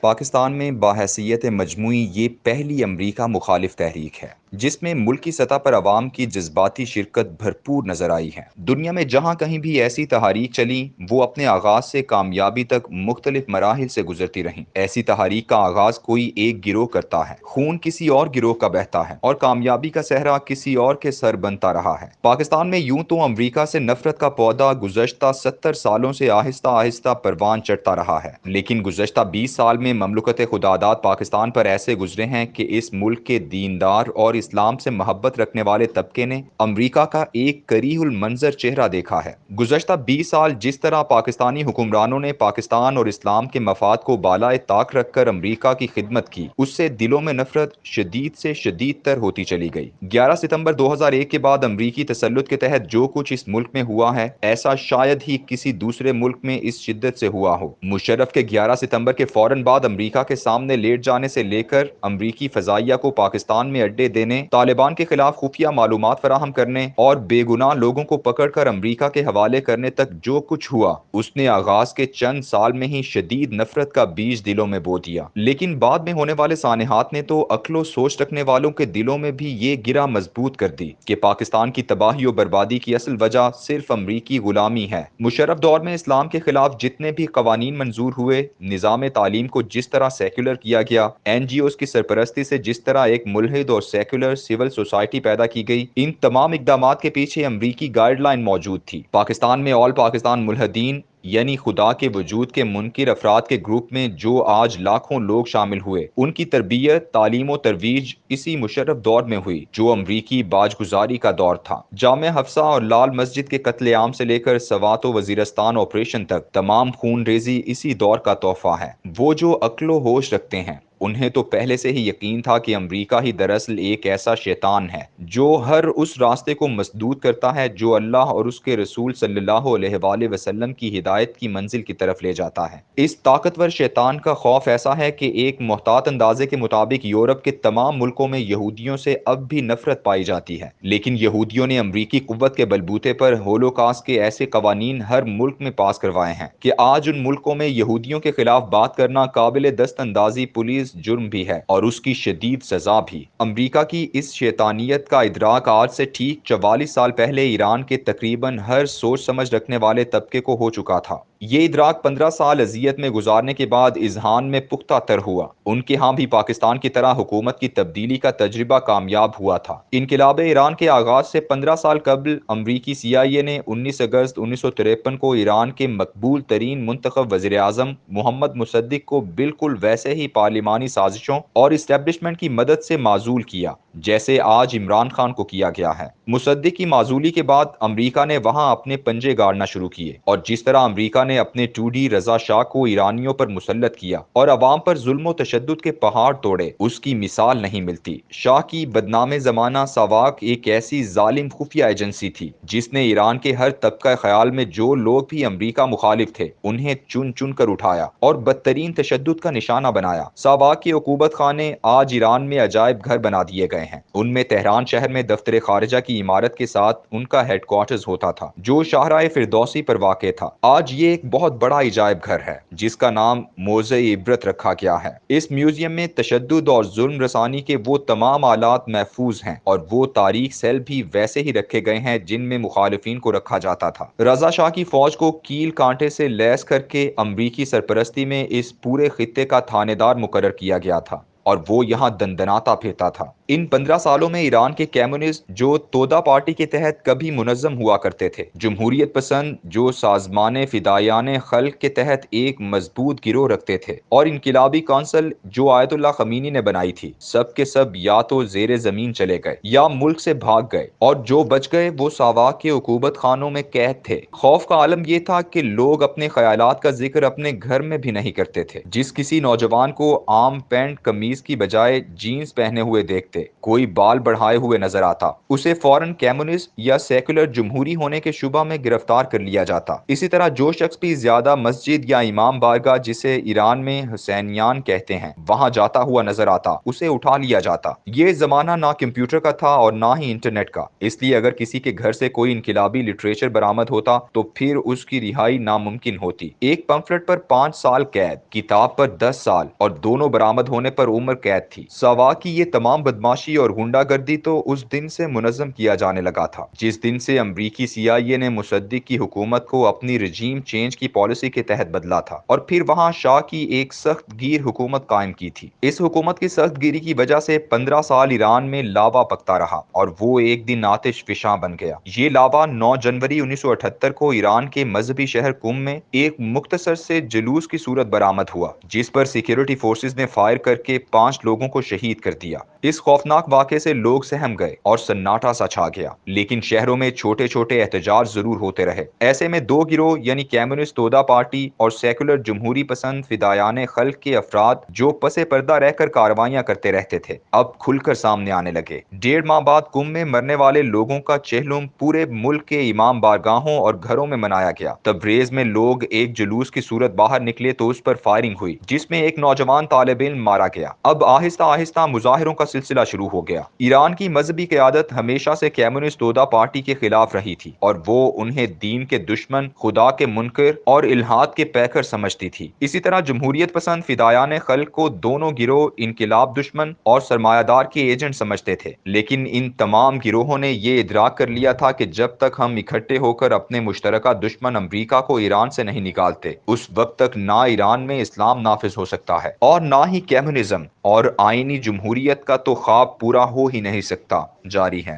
پاکستان میں باحیثیت مجموعی یہ پہلی امریکہ مخالف تحریک ہے جس میں ملکی سطح پر عوام کی جذباتی شرکت بھرپور نظر آئی ہے۔ دنیا میں جہاں کہیں بھی ایسی تحاریک چلی وہ اپنے آغاز سے کامیابی تک مختلف مراحل سے گزرتی رہیں۔ ایسی تحاریک کا آغاز کوئی ایک گروہ کرتا ہے، خون کسی اور گروہ کا بہتا ہے اور کامیابی کا صحرا کسی اور کے سر بنتا رہا ہے۔ پاکستان میں یوں تو امریکہ سے نفرت کا پودا گزشتہ 70 سالوں سے آہستہ آہستہ پروان چڑھتا رہا ہے، لیکن گزشتہ 20 سال میں مملکت خداداد پاکستان پر ایسے گزرے ہیں کہ اس ملک کے دیندار اور اسلام سے محبت رکھنے والے طبقے نے امریکہ کا ایک کریہ المنظر چہرہ دیکھا ہے۔ گزشتہ 20 سال جس طرح پاکستانی حکمرانوں نے پاکستان اور اسلام کے مفاد کو بالائے طاق رکھ کر امریکہ کی خدمت کی، اس سے دلوں میں نفرت شدید سے شدید تر ہوتی چلی گئی۔ 11 ستمبر 2001 کے بعد امریکی تسلط کے تحت جو کچھ اس ملک میں ہوا ہے، ایسا شاید ہی کسی دوسرے ملک میں اس شدت سے ہوا ہو۔ مشرف کے 11 ستمبر کے فوراً بعد امریکہ کے سامنے لیٹ جانے سے لے کر امریکی فضائیہ کو پاکستان میں اڈے دینے، طالبان کے خلاف خفیہ معلومات فراہم کرنے اور بے گناہ لوگوں کو پکڑ کر امریکہ کے حوالے کرنے تک جو کچھ ہوا، اس نے آغاز کے چند سال میں ہی شدید نفرت کا بیج دلوں میں بو دیا۔ لیکن بعد میں ہونے والے سانحات نے تو عقل و سوچ رکھنے والوں کے دلوں میں بھی یہ گرہ مضبوط کر دی کہ پاکستان کی تباہی و بربادی کی اصل وجہ صرف امریکی غلامی ہے۔ مشرف دور میں اسلام کے خلاف جتنے بھی قوانین منظور ہوئے، نظام تعلیم کو جس طرح سیکولر کیا گیا، این جی اوز کی سرپرستی سے جس طرح ایک ملحد اور سیکولر سول سوسائٹی پیدا کی گئی، ان تمام اقدامات کے پیچھے امریکی گائیڈ لائن موجود تھی۔ پاکستان میں آل پاکستان ملحدین یعنی خدا کے وجود کے منکر افراد کے گروپ میں جو آج لاکھوں لوگ شامل ہوئے، ان کی تربیت، تعلیم و ترویج اسی مشرف دور میں ہوئی جو امریکی باج گزاری کا دور تھا۔ جامع حفصہ اور لال مسجد کے قتل عام سے لے کر سوات و وزیرستان آپریشن تک تمام خون ریزی اسی دور کا تحفہ ہے۔ وہ جو عقل و ہوش رکھتے ہیں انہیں تو پہلے سے ہی یقین تھا کہ امریکہ ہی دراصل ایک ایسا شیطان ہے جو ہر اس راستے کو مسدود کرتا ہے جو اللہ اور اس کے رسول صلی اللہ علیہ وآلہ وسلم کی ہدایت کی منزل کی طرف لے جاتا ہے۔ اس طاقتور شیطان کا خوف ایسا ہے کہ ایک محتاط اندازے کے مطابق یورپ کے تمام ملکوں میں یہودیوں سے اب بھی نفرت پائی جاتی ہے، لیکن یہودیوں نے امریکی قوت کے بلبوتے پر ہولوکاسٹ کے ایسے قوانین ہر ملک میں پاس کروائے ہیں کہ آج ان ملکوں میں یہودیوں کے خلاف بات کرنا قابل دست اندازی پولیس جرم بھی ہے اور اس کی شدید سزا بھی۔ امریکہ کی اس شیطانیت کا ادراک آج سے ٹھیک 44 سال پہلے ایران کے تقریباً ہر سوچ سمجھ رکھنے والے طبقے کو ہو چکا تھا۔ یہ ادراک 15 سال اذیت میں گزارنے کے بعد اذہان میں پختہ تر ہوا۔ ان کے ہاں بھی پاکستان کی طرح حکومت کی تبدیلی کا تجربہ کامیاب ہوا تھا۔ انقلاب ایران کے آغاز سے 15 سال قبل امریکی سی آئی اے نے 19 اگست 1953 کو ایران کے مقبول ترین منتخب وزیر اعظم محمد مصدق کو بالکل ویسے ہی پارلیمانی سازشوں اور اسٹیبلشمنٹ کی مدد سے معزول کیا جیسے آج عمران خان کو کیا گیا ہے۔ مصدق کی معزولی کے بعد امریکہ نے وہاں اپنے پنجے گاڑنا شروع کیے اور جس طرح امریکہ نے اپنے ٹوڈی رضا شاہ کو ایرانیوں پر مسلط کیا اور عوام پر ظلم و تشدد کے پہاڑ توڑے، اس کی مثال نہیں ملتی۔ شاہ کی بدنام زمانہ ساواک ایک ایسی ظالم خفیہ ایجنسی تھی جس نے ایران کے ہر طبقہ خیال میں جو لوگ بھی امریکہ مخالف تھے انہیں چن چن کر اٹھایا اور بدترین تشدد کا نشانہ بنایا۔ ساواک کے عقوبت خانے آج ایران میں عجائب گھر بنا دیے گئے ہیں۔ ان میں تہران شہر میں دفتر خارجہ کی عمارت کے ساتھ ان کا ہیڈ کوارٹرز ہوتا تھا جو شاہراہ فردوسی پر واقع تھا۔ آج یہ ایک بہت بڑا عجائب گھر ہے جس کا نام موضع عبرت رکھا گیا ہے۔ اس میوزیم میں تشدد اور ظلم رسانی کے وہ تمام آلات محفوظ ہیں اور وہ تاریخ سیل بھی ویسے ہی رکھے گئے ہیں جن میں مخالفین کو رکھا جاتا تھا۔ رضا شاہ کی فوج کو کیل کانٹے سے لیس کر کے امریکی سرپرستی میں اس پورے خطے کا تھانے دار مقرر کیا گیا تھا اور وہ یہاں دندناتا پھرتا تھا۔ ان 15 سالوں میں ایران کے کمیونسٹ جو تودا پارٹی کے تحت کبھی منظم ہوا کرتے تھے، جمہوریت پسند جو سازمان فدائیان خلق کے تحت ایک مضبوط گروہ رکھتے تھے، اور انقلابی کونسل جو آیت اللہ خمینی نے بنائی تھی، سب کے سب یا تو زیر زمین چلے گئے یا ملک سے بھاگ گئے، اور جو بچ گئے وہ ساواک کے عقوبت خانوں میں قید تھے۔ خوف کا عالم یہ تھا کہ لوگ اپنے خیالات کا ذکر اپنے گھر میں بھی نہیں کرتے تھے۔ جس کسی نوجوان کو عام پینٹ قمیض کی بجائے جینز پہنے ہوئے دیکھتے ملتے, کوئی بال بڑھائے ہوئے نظر آتا, اسے فوراً کمیونسٹ یا سیکولر جمہوری ہونے کے شبہ میں گرفتار کر لیا جاتا. اسی طرح جو شخص بھی زیادہ مسجد یا امام بارگاہ, جسے ایران میں حسینیان کہتے ہیں, وہاں جاتا ہوا نظر آتا, اسے اٹھا لیا جاتا. یہ زمانہ نہ کمپیوٹر کا تھا اور نہ ہی انٹرنیٹ کا, اس لیے اگر کسی کے گھر سے کوئی انقلابی لٹریچر برآمد ہوتا تو پھر اس کی رہائی ناممکن ہوتی. ایک پمفلٹ پر 5 سال قید, کتاب پر 10 سال اور دونوں برآمد ہونے پر عمر قید تھی. سوا کی یہ تمام بدماشی اور غنڈہ گردی تو اس دن سے منظم کیا جانے لگا تھا جس دن سے امریکی CIA نے مصدق کی حکومت کو اپنی رجیم چینج کی پالیسی کے تحت بدلا تھا اور پھر وہاں شاہ کی ایک سخت گیر حکومت قائم کی تھی. اس حکومت کی سخت گیری کی وجہ سے 15 سال ایران میں لاوا پکتا رہا اور وہ ایک دن آتش فشاں بن گیا. یہ لاوا 9 جنوری 1978 کو ایران کے مذہبی شہر قم میں ایک مختصر سے جلوس کی صورت برآمد ہوا, جس پر سیکیورٹی فورسز نے فائر کر کے 5 لوگوں کو شہید کر دیا. اس خوفناک واقعے سے لوگ سہم گئے اور سناٹا سا چھا گیا, لیکن شہروں میں چھوٹے چھوٹے احتجاج ضرور ہوتے رہے. ایسے میں دو گروہ یعنی کمیونسٹ تودا پارٹی اور سیکولر جمہوری پسند فدایان خلق کے افراد جو پس پردہ رہ کر کاروائیاں کرتے رہتے تھے, اب کھل کر سامنے آنے لگے. 1.5 ماہ بعد قم میں مرنے والے لوگوں کا چہلم پورے ملک کے امام بارگاہوں اور گھروں میں منایا گیا. تبریز میں لوگ ایک جلوس کی صورت باہر نکلے تو اس پر فائرنگ ہوئی, جس میں ایک نوجوان طالب علم مارا گیا. اب آہستہ آہستہ مظاہروں کا سلسلہ شروع ہو گیا. ایران کی مذہبی قیادت ہمیشہ سے کمیونسٹ تودا پارٹی کے خلاف رہی تھی اور وہ انہیں دین کے دشمن, خدا کے منکر اور الحاد کے پیکر سمجھتی تھی. اسی طرح جمہوریت پسند فدایان خلق کو دونوں گروہ انقلاب دشمن اور سرمایہ دار کے ایجنٹ سمجھتے تھے. لیکن ان تمام گروہوں نے یہ ادراک کر لیا تھا کہ جب تک ہم اکٹھے ہو کر اپنے مشترکہ دشمن امریکہ کو ایران سے نہیں نکالتے, اس وقت تک نہ ایران میں اسلام نافذ ہو سکتا ہے اور نہ ہی کمیونزم اور آئینی جمہوریت کا تو خواب پورا ہو ہی نہیں سکتا. جاری ہے.